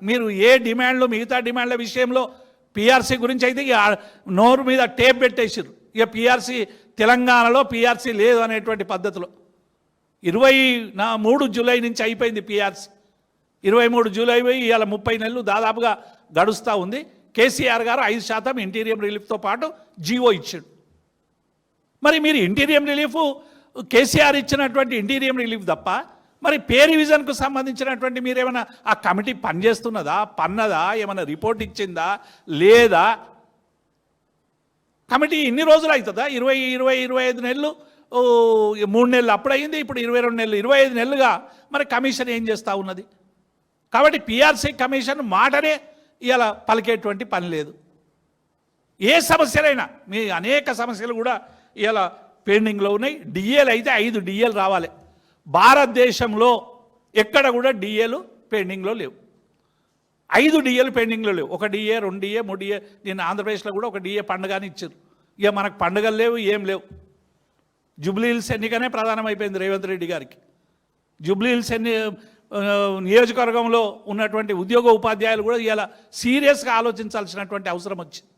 మీరు ఏ డిమాండ్లు మిగతా డిమాండ్ల విషయంలో పిఆర్సీ గురించి అయితే నోరు మీద టేప్ పెట్టేసారు. ఇక పిఆర్సీ తెలంగాణలో పిఆర్సీ లేదు అనేటువంటి పద్ధతిలో 23 జూలై నుంచి అయిపోయింది పిఆర్సీ. 23 జూలై పోయి ఇవాళ 30 నెలలు దాదాపుగా గడుస్తూ ఉంది. కేసీఆర్ గారు 5% ఇంటీరియం రిలీఫ్తో పాటు జీవో ఇచ్చాడు. మరి మీరు ఇంటీరియం రిలీఫ్ కేసీఆర్ ఇచ్చినటువంటి ఇంటీరియం రిలీఫ్ తప్ప మరి పే రివిజన్కు సంబంధించినటువంటి మీరేమైనా ఆ కమిటీ పనిచేస్తున్నదా, పన్నదా, ఏమైనా రిపోర్ట్ ఇచ్చిందా లేదా? కమిటీ ఇన్ని రోజులు అవుతుందా? 25 నెలలు, 3 నెలలు అప్పుడైంది, ఇప్పుడు 22 నెలలు, 25 నెలలుగా మరి కమిషన్ ఏం చేస్తూ ఉన్నది? కాబట్టి పిఆర్సీ కమిషన్ మాటనే ఇలా పలికేటువంటి పని లేదు. ఏ సమస్యలైనా మీ అనేక సమస్యలు కూడా ఇలా పెండింగ్లో ఉన్నాయి. డిఏలు అయితే 5 డిఏలు రావాలి. భారతదేశంలో ఎక్కడ కూడా డిఏలు పెండింగ్లో లేవు. 5 డిఏలు పెండింగ్లో లేవు. 1 డిఏ, 2 డిఏ, 3 డిఏ. నేను ఆంధ్రప్రదేశ్లో కూడా 1 డిఏ పండుగని ఇచ్చారు. ఇక మనకు పండుగలు లేవు, ఏం లేవు. జూబ్లీ హిల్స్ ఎన్నికనే ప్రధానమైపోయింది రేవంత్ రెడ్డి గారికి. జూబ్లీ హిల్స్ నియోజకవర్గంలో ఉన్నటువంటి ఉద్యోగ ఉపాధ్యాయులు కూడా ఇలా సీరియస్గా ఆలోచించాల్సినటువంటి అవసరం వచ్చింది.